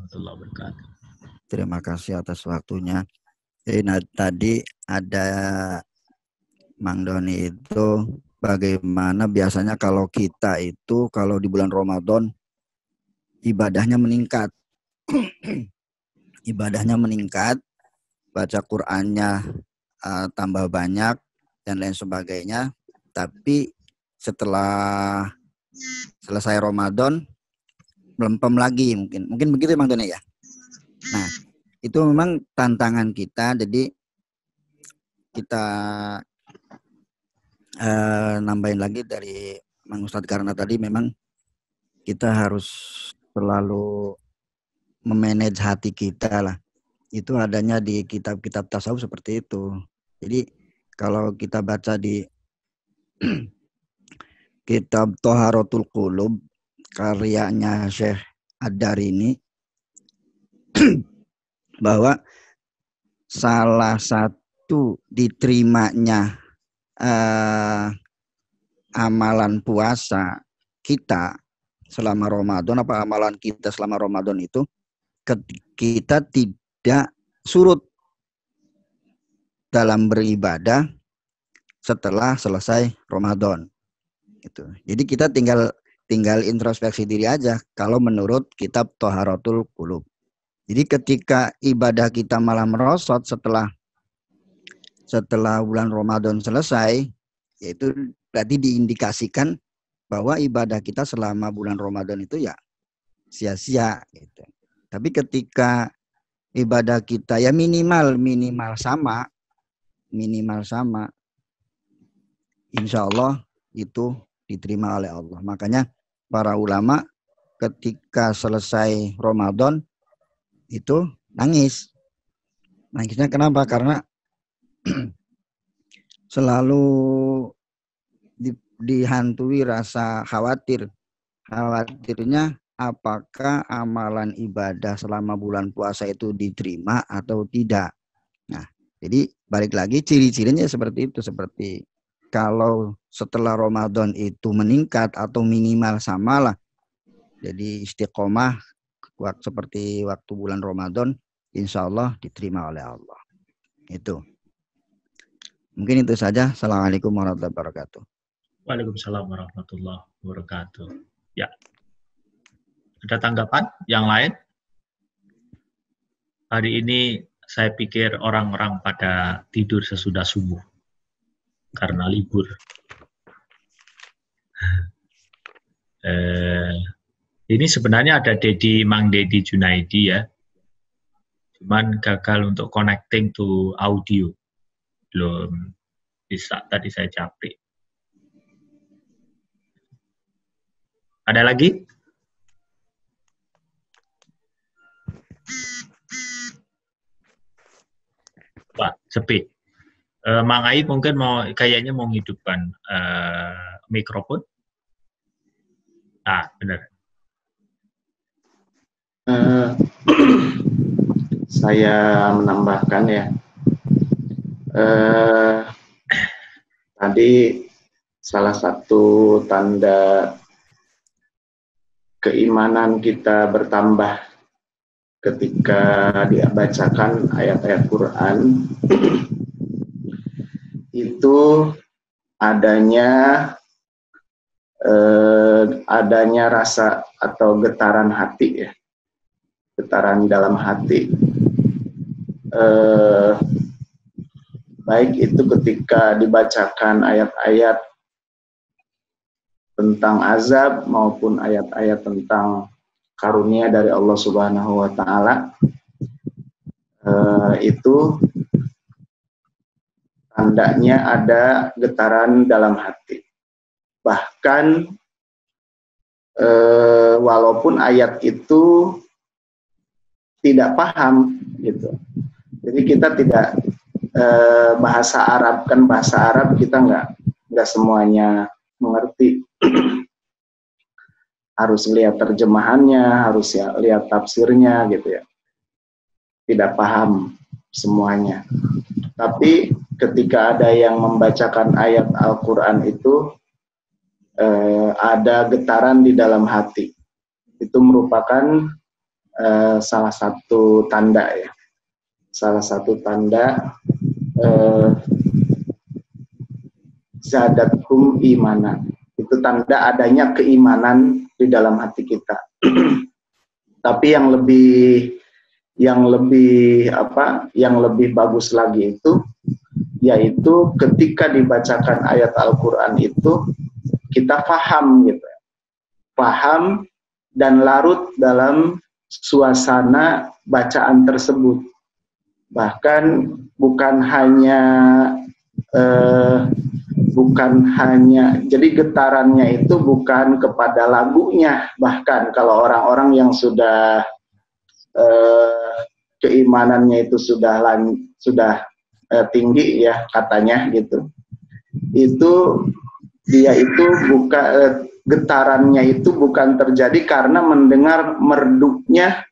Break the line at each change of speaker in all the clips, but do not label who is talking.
warahmatullahi wabarakatuh.
Terima kasih atas waktunya. Nah, tadi ada Mang Doni itu bagaimana biasanya kalau kita itu kalau di bulan Ramadan ibadahnya meningkat. Ibadahnya meningkat, baca Qur'annya tambah banyak dan lain sebagainya. Tapi setelah selesai Ramadan melempem lagi mungkin begitu Mang Doni ya. Nah, itu memang tantangan kita, jadi kita nambahin lagi dari Mang Ustadz karena tadi memang kita harus selalu memanage hati kita lah. Itu adanya di kitab-kitab tasawuf seperti itu. Jadi kalau kita baca di kitab Thaharatul Qulub karyanya Syekh Ad-Darini bahwa salah satu diterimanya amalan puasa kita selama Ramadan, apa amalan kita selama Ramadan itu kita tidak surut dalam beribadah setelah selesai Ramadan. Itu. Jadi kita tinggal introspeksi diri aja kalau menurut kitab Thaharatul Qulub. Jadi ketika ibadah kita malah merosot setelah bulan Ramadan selesai, yaitu berarti diindikasikan bahwa ibadah kita selama bulan Ramadan itu ya sia-sia gitu. Tapi ketika ibadah kita ya minimal sama, insya Allah itu diterima oleh Allah. Makanya para ulama ketika selesai Ramadan itu nangis. Nangisnya kenapa? Karena selalu dihantui rasa khawatir. Khawatirnya apakah amalan ibadah selama bulan puasa itu diterima atau tidak. Nah, jadi balik lagi ciri-cirinya seperti itu. Seperti kalau setelah Ramadan itu meningkat atau minimal samalah. Jadi istiqomah seperti waktu bulan Ramadan, insya Allah diterima oleh Allah. Itu. Mungkin itu saja. Assalamualaikum warahmatullahi wabarakatuh.
Waalaikumsalam warahmatullahi wabarakatuh. Ya. Ada tanggapan yang lain? Hari ini saya pikir orang-orang pada tidur sesudah subuh karena libur. Ini sebenarnya ada Mang Dedi Junaidi ya. Cuman gagal untuk connecting to audio. Belum bisa, tadi saya capek. Ada lagi? Wah, sepi. Mang Aib mungkin kayaknya mau menghidupkan mikrofon. Benar.
Saya menambahkan ya. Tadi salah satu tanda keimanan kita bertambah ketika dibacakan ayat-ayat Quran itu adanya rasa atau getaran hati ya, getaran dalam hati, baik itu ketika dibacakan ayat-ayat tentang azab maupun ayat-ayat tentang karunia dari Allah Subhanahu wa Ta'ala, itu tandanya ada getaran dalam hati. Bahkan walaupun ayat itu tidak paham gitu. Jadi kita tidak bahasa Arab, kan bahasa Arab kita nggak semuanya mengerti. Harus lihat terjemahannya, harus lihat tafsirnya gitu ya. Tidak paham semuanya. Tapi ketika ada yang membacakan ayat Al-Quran itu ada getaran di dalam hati. Itu merupakan salah satu tanda ya. Salah satu tanda zadathum imana. Itu tanda adanya keimanan di dalam hati kita. Tapi yang lebih bagus lagi itu yaitu ketika dibacakan ayat Al-Qur'an itu kita paham gitu. Paham dan larut dalam suasana bacaan tersebut. Bahkan bukan hanya jadi getarannya itu bukan kepada lagunya, bahkan kalau orang-orang yang sudah keimanannya itu sudah tinggi ya katanya gitu, itu dia itu getarannya itu bukan terjadi karena mendengar merduknya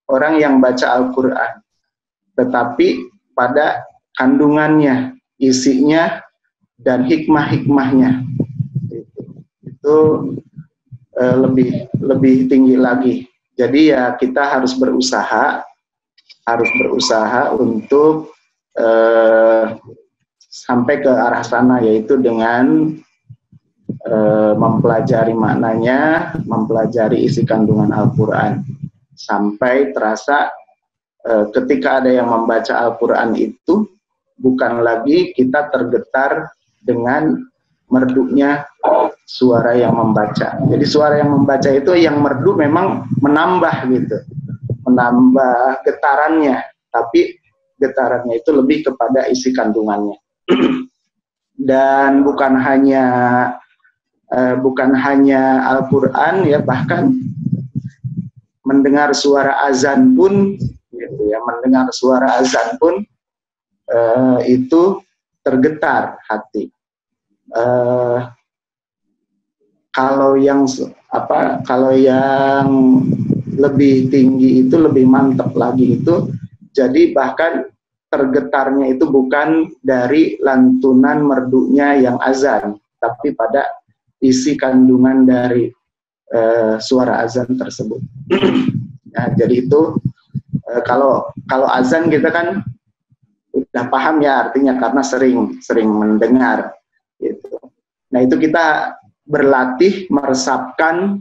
orang yang baca Al-Quran, tetapi pada kandungannya, isinya, dan hikmah-hikmahnya. Itu lebih tinggi lagi. Jadi ya kita harus berusaha untuk sampai ke arah sana, yaitu dengan mempelajari maknanya, mempelajari isi kandungan Al-Quran, sampai terasa ketika ada yang membaca Al-Quran itu bukan lagi kita tergetar dengan merduknya suara yang membaca. Jadi suara yang membaca itu yang merdu memang menambah gitu, menambah getarannya, tapi getarannya itu lebih kepada isi kandungannya. Dan bukan hanya Al-Quran ya, bahkan mendengar suara azan pun gitu ya, mendengar suara azan pun itu tergetar hati. Kalau yang lebih tinggi itu lebih mantap lagi itu, jadi bahkan tergetarnya itu bukan dari lantunan merdunya yang azan, tapi pada isi kandungan dari suara azan tersebut. Nah, jadi itu kalau azan kita kan udah paham ya artinya karena sering mendengar gitu. Nah, itu kita berlatih meresapkan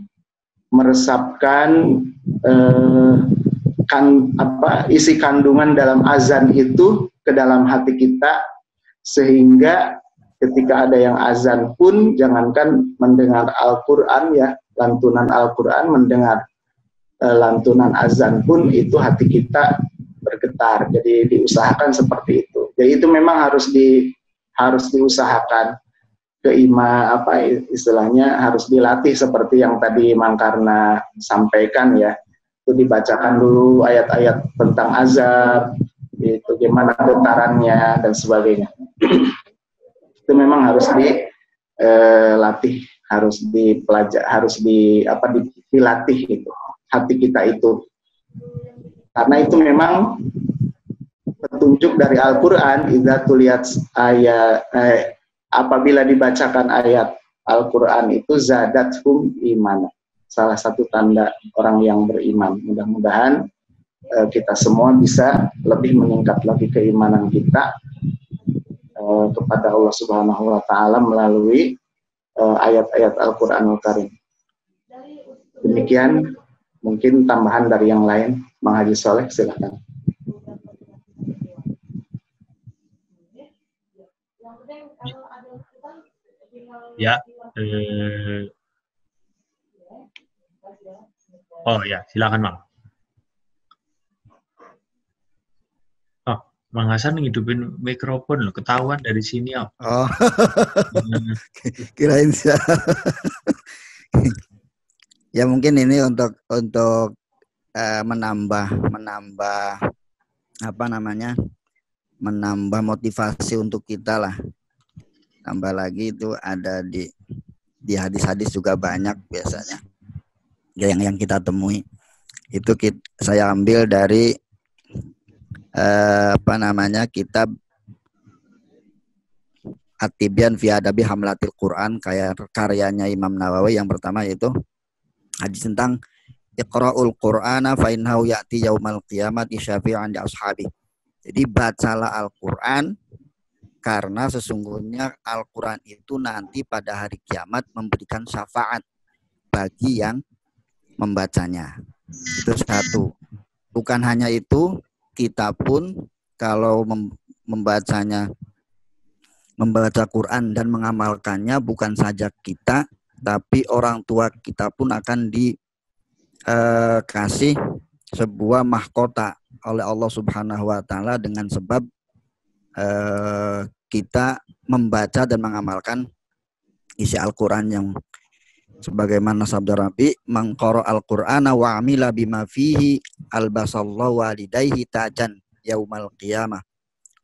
isi kandungan dalam azan itu ke dalam hati kita, sehingga ketika ada yang azan pun jangankan mendengar Al-Quran ya, lantunan Al-Quran, mendengar lantunan azan pun itu hati kita bergetar. Jadi diusahakan seperti itu. Jadi itu memang harus diusahakan, istilahnya harus dilatih seperti yang tadi Mang Karna sampaikan ya. Itu dibacakan dulu ayat-ayat tentang azan, itu gimana getarannya dan sebagainya. Itu memang harus dilatih, harus dipelajari, harus dilatih gitu hati kita itu. Karena itu memang petunjuk dari Al-Quran, idza tuliyat ayat, apabila dibacakan ayat Al-Quran itu zadathum imana, salah satu tanda orang yang beriman. Mudah-mudahan kita semua bisa lebih meningkat lagi keimanan kita kepada Allah Subhanahu wa Ta'ala melalui ayat-ayat Al-Quranul Karim. Demikian, mungkin tambahan dari yang lain. Mang Haji Soleh, silakan.
Ya, oh ya, silakan Mang. Oh, Mang Hasan ngidupin mikrofon loh, ketahuan dari sini oh.
Oh, kirain siapa? Ya mungkin ini untuk menambah menambah motivasi untuk kita lah. Tambah lagi itu ada di hadis-hadis juga banyak biasanya yang kita temui. Itu saya ambil dari kitab At-Tibyan fi Adabi Hamlatil Quran, karyanya Imam Nawawi. Yang pertama yaitu hadis tentang Iqra'ul Qur'ana fa innahu ya'ti yaumal qiyamati syafi'an li ashabi. Jadi bacalah Al-Qur'an karena sesungguhnya Al-Qur'an itu nanti pada hari kiamat memberikan syafaat bagi yang membacanya. Itu satu. Bukan hanya itu, kita pun kalau membaca Quran dan mengamalkannya, bukan saja kita, tapi orang tua kita pun akan dikasih sebuah mahkota oleh Allah Subhanahu wa taala dengan sebab kita membaca dan mengamalkan isi Al-Qur'an yang sebagaimana sabda Rabi, man qara al-Qur'ana wa amila bima fihi albasallahu walidayhi tajan yaumal qiyamah.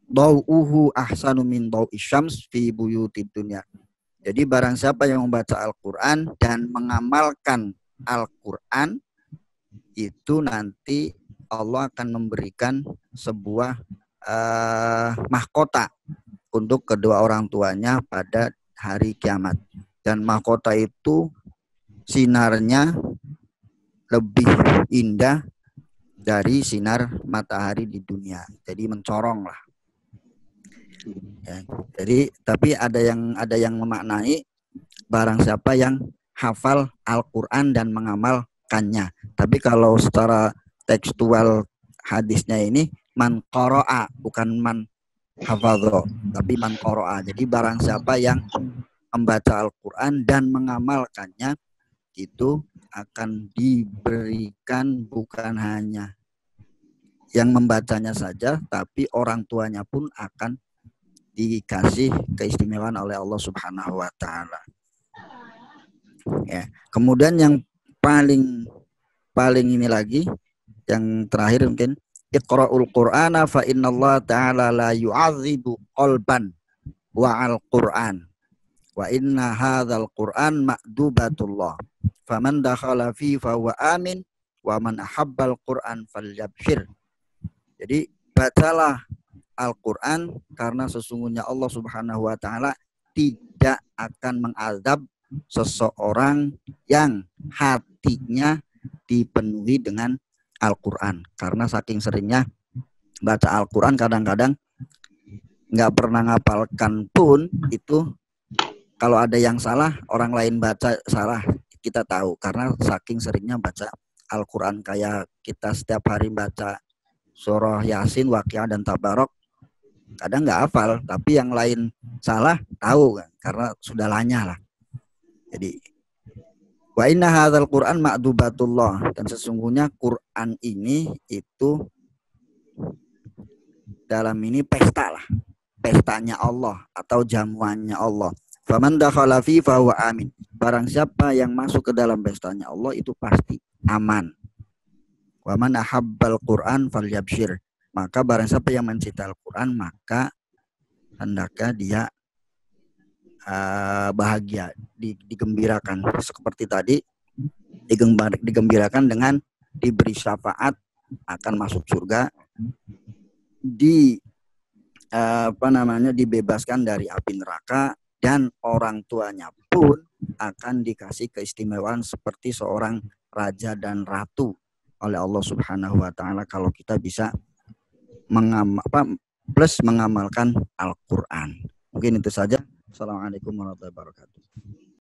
Dau'uhu ahsanu min dau'i syams fi buyutid dunya. Jadi barang siapa yang membaca Al-Qur'an dan mengamalkan Al-Qur'an, itu nanti Allah akan memberikan sebuah mahkota untuk kedua orang tuanya pada hari kiamat. Dan mahkota itu sinarnya lebih indah dari sinar matahari di dunia. Jadi mencorong lah. Ya, jadi tapi ada yang memaknai barang siapa yang hafal Al-Qur'an dan mengamalkannya. Tapi kalau secara tekstual hadisnya ini man qara'a, bukan man hafadho, tapi man qara'a. Jadi barang siapa yang membaca Al-Qur'an dan mengamalkannya, itu akan diberikan bukan hanya yang membacanya saja, tapi orang tuanya pun akan dikasih keistimewaan oleh Allah Subhanahu wa taala. Ya. Kemudian yang paling ini lagi, yang terakhir mungkin, Iqra'ul Qur'ana fa innallaha ta'ala la yu'adzibu qalban wa al-Qur'an wa inna hadzal Qur'an ma'dubatullah faman dakhala fi fa huwa amin wa man ahabbal Qur'an falyabshir. Jadi bacalah Al-Qur'an karena sesungguhnya Allah Subhanahu wa taala tidak akan mengazab seseorang yang hatinya dipenuhi dengan Al-Qur'an. Karena saking seringnya baca Al-Qur'an, kadang-kadang nggak pernah ngapalkan pun, itu kalau ada yang salah, orang lain baca salah, kita tahu karena saking seringnya baca Al-Qur'an. Kayak kita setiap hari baca surah Yasin, Waqiah dan Tabarok, kadang nggak hafal, tapi yang lain salah tahu kan, karena sudah lanyah lah. Jadi wa inna hadzal Qur'an ma'dubatullah, dan sesungguhnya Quran ini itu dalam ini pesta lah, pestanya Allah atau jamuannya Allah. Faman dakhala fi fa huwa amin. Barang siapa yang masuk ke dalam pestanya Allah itu pasti aman. Wa man ahabbal Qur'an falyabshir. Maka barang siapa yang mencintai Al-Qur'an, maka hendaknya dia bahagia, digembirakan. Seperti tadi, digembirakan dengan diberi syafaat akan masuk surga, dibebaskan dari api neraka, dan orang tuanya pun akan dikasih keistimewaan seperti seorang raja dan ratu oleh Allah Subhanahu wa taala kalau kita bisa mengamalkan Al-Qur'an. Mungkin itu saja. Assalamualaikum warahmatullahi wabarakatuh.